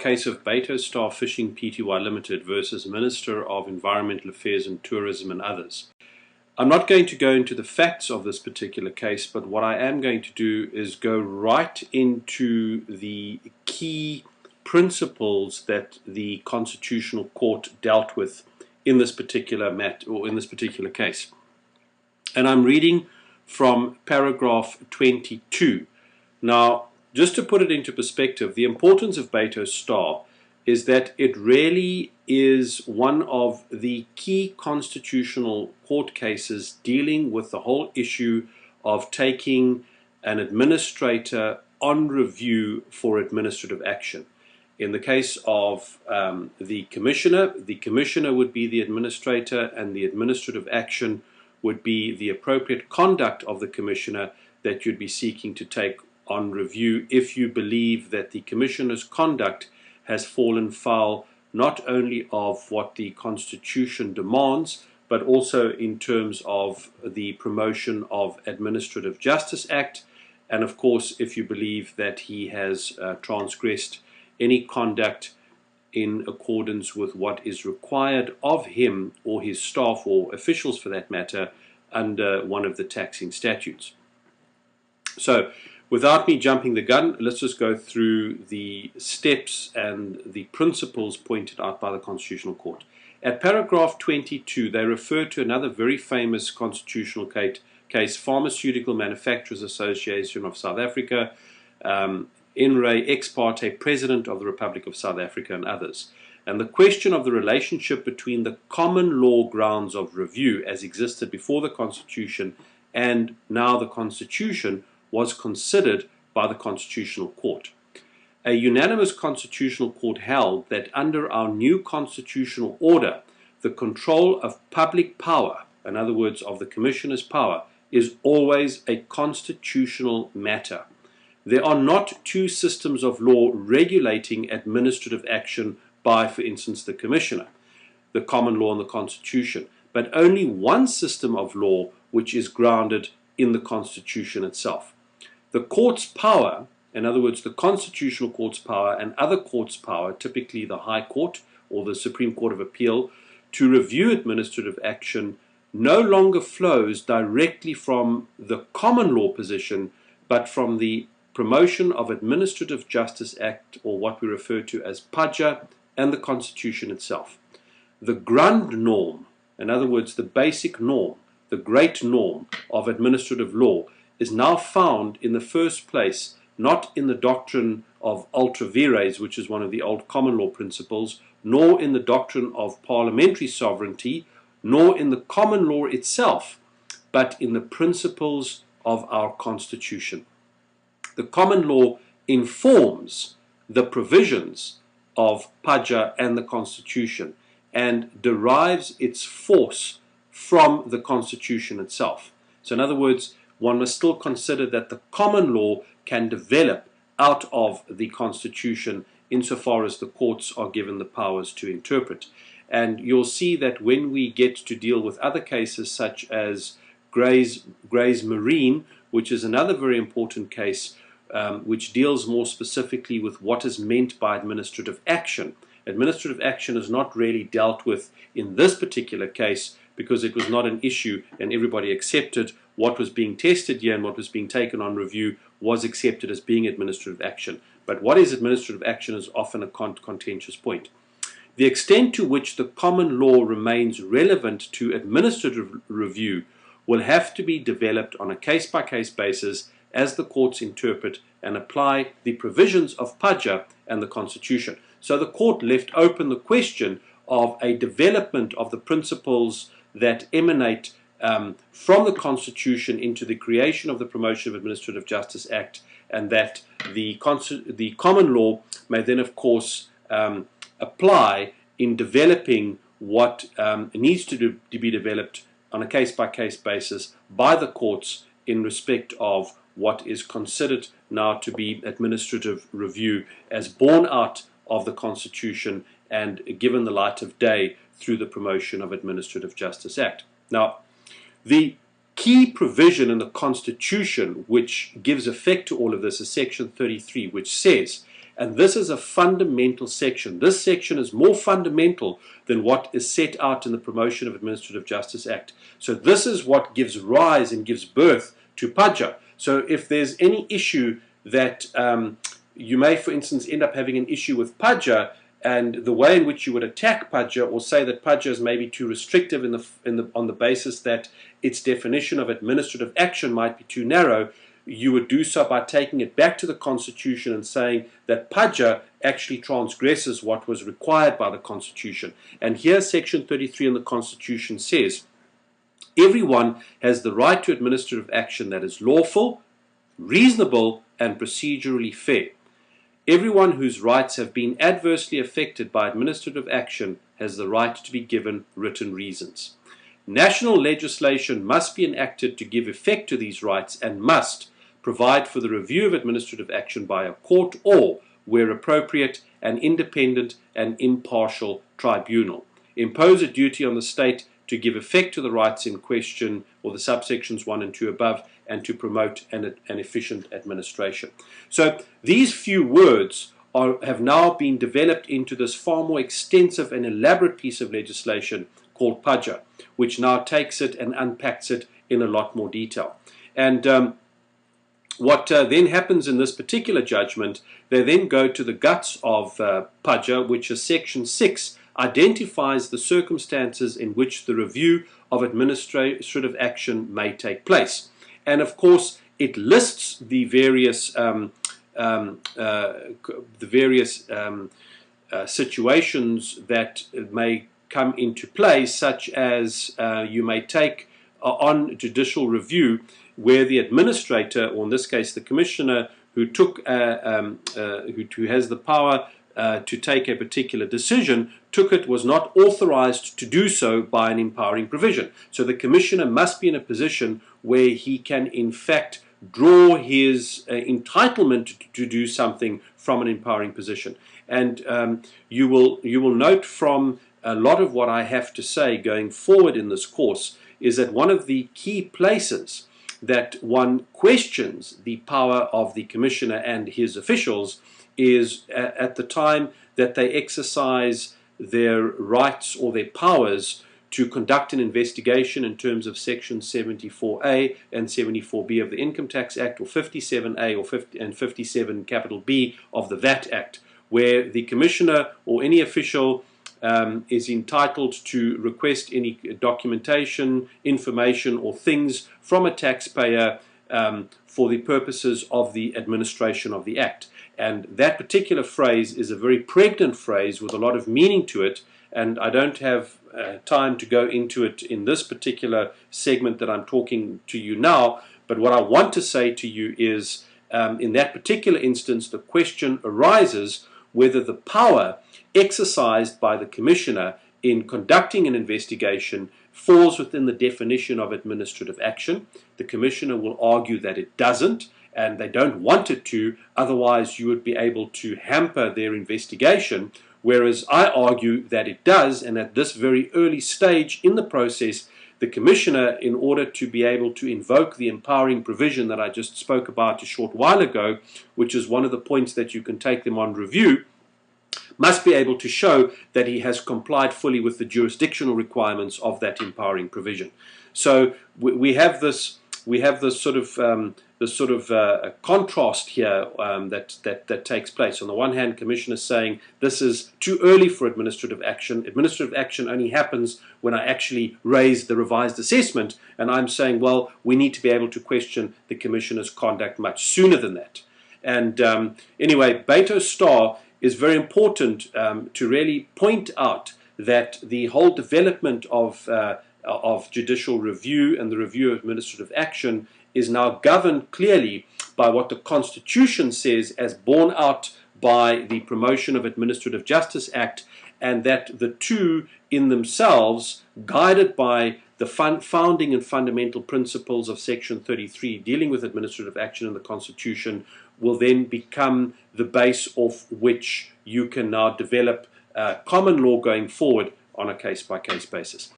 case of Bato Star Fishing Pty Limited versus Minister of Environmental Affairs and Tourism and others. I'm not going to go into the facts of this particular case, but what I am going to do is go right into the key principles that the Constitutional Court dealt with in this particular case. And I'm reading from paragraph 22. Now, just to put it into perspective, the importance of Bato Star is that it really is one of the key constitutional court cases dealing with the whole issue of taking an administrator on review for administrative action. In the case of the commissioner would be the administrator, and the administrative action would be the appropriate conduct of the commissioner that you'd be seeking to take on review if you believe that the commissioner's conduct has fallen foul not only of what the Constitution demands, but also in terms of the promotion of Administrative Justice Act, and of course if you believe that he has transgressed any conduct in accordance with what is required of him or his staff or officials for that matter under one of the taxing statutes. So without me jumping the gun, let's just go through the steps and the principles pointed out by the Constitutional Court. At paragraph 22, they refer to another very famous constitutional case, Pharmaceutical Manufacturers Association of South Africa, In re ex parte President of the Republic of South Africa and others. And the question of the relationship between the common law grounds of review as existed before the Constitution and now the Constitution was considered by the Constitutional Court. A unanimous Constitutional Court held that under our new constitutional order, the control of public power, in other words of the Commissioner's power, is always a constitutional matter. There are not two systems of law regulating administrative action by, for instance, the Commissioner, the common law and the Constitution, but only one system of law which is grounded in the Constitution itself. The court's power, in other words, the Constitutional Court's power and other courts' power, typically the High Court or the Supreme Court of Appeal, to review administrative action no longer flows directly from the common law position, but from the Promotion of Administrative Justice Act, or what we refer to as PAJA, and the Constitution itself. The Grundnorm, in other words, the basic norm, the great norm of administrative law, is now found in the first place not in the doctrine of ultra vires, which is one of the old common law principles, nor in the doctrine of parliamentary sovereignty, nor in the common law itself, but in the principles of our Constitution. The common law informs the provisions of PAJA and the Constitution and derives its force from the Constitution itself. So in other words, one must still consider that the common law can develop out of the Constitution insofar as the courts are given the powers to interpret. And you'll see that when we get to deal with other cases such as Gray's Marine, which is another very important case, which deals more specifically with what is meant by administrative action. Administrative action is not really dealt with in this particular case because it was not an issue and everybody accepted what was being tested here and what was being taken on review was accepted as being administrative action. But what is administrative action is often a contentious point. The extent to which the common law remains relevant to administrative review will have to be developed on a case-by-case basis as the courts interpret and apply the provisions of PAJA and the Constitution. So the court left open the question of a development of the principles that emanate from the Constitution into the creation of the Promotion of Administrative Justice Act, and that the common law may then, of course, apply in developing what needs to be developed on a case-by-case basis by the courts in respect of what is considered now to be administrative review as born out of the Constitution and given the light of day through the Promotion of Administrative Justice Act. Now, the key provision in the Constitution which gives effect to all of this is Section 33, which says, And this is a fundamental section. This section is more fundamental than what is set out in the Promotion of Administrative Justice Act. So this is what gives rise and gives birth to Paja. So if there's any issue that you may, for instance, end up having an issue with Paja, and the way in which you would attack Paja, or say that Paja is maybe too restrictive on the basis that its definition of administrative action might be too narrow, you would do so by taking it back to the Constitution and saying that Paja actually transgresses what was required by the Constitution. And here Section 33 in the Constitution says, everyone has the right to administrative action that is lawful, reasonable, and procedurally fair. Everyone whose rights have been adversely affected by administrative action has the right to be given written reasons. National legislation must be enacted to give effect to these rights and must provide for the review of administrative action by a court or, where appropriate, an independent and impartial tribunal. Impose a duty on the state to give effect to the rights in question, or the subsections 1 and 2 above, and to promote an efficient administration. So these few words have now been developed into this far more extensive and elaborate piece of legislation called Paja, which now takes it and unpacks it in a lot more detail. And what then happens in this particular judgment, they then go to the guts of Paja, which is Section 6, identifies the circumstances in which the review of administrative action may take place. And of course, it lists the various situations that may come into play, such as you may take on judicial review where the administrator, or in this case the commissioner, who has the power to take a particular decision, was not authorized to do so by an empowering provision. So the commissioner must be in a position where he can in fact draw his entitlement to do something from an empowering position. And you will note from a lot of what I have to say going forward in this course is that one of the key places that one questions the power of the commissioner and his officials is at the time that they exercise their rights or their powers to conduct an investigation in terms of Section 74A and 74B of the Income Tax Act, or 57A and 57 capital B of the VAT Act, where the commissioner or any official is entitled to request any documentation, information, or things from a taxpayer for the purposes of the administration of the Act. And that particular phrase is a very pregnant phrase with a lot of meaning to it, and I don't have time to go into it in this particular segment that I'm talking to you now, but what I want to say to you is, in that particular instance, the question arises whether the power exercised by the commissioner in conducting an investigation falls within the definition of administrative action. The commissioner will argue that it doesn't, and they don't want it to, otherwise you would be able to hamper their investigation, whereas I argue that it does, and at this very early stage in the process, the commissioner, in order to be able to invoke the empowering provision that I just spoke about a short while ago, which is one of the points that you can take them on review, must be able to show that he has complied fully with the jurisdictional requirements of that empowering provision. So we have this sort of contrast here that takes place. On the one hand, commissioners saying this is too early for administrative action. Administrative action only happens when I actually raise the revised assessment, and I'm saying, well, we need to be able to question the commissioner's conduct much sooner than that. And anyway, Bato Star is very important to really point out that the whole development of judicial review and the review of administrative action is now governed clearly by what the Constitution says, as borne out by the Promotion of Administrative Justice Act, and that the two in themselves, guided by the founding and fundamental principles of Section 33 dealing with administrative action in the Constitution, will then become the base of which you can now develop common law going forward on a case-by-case basis.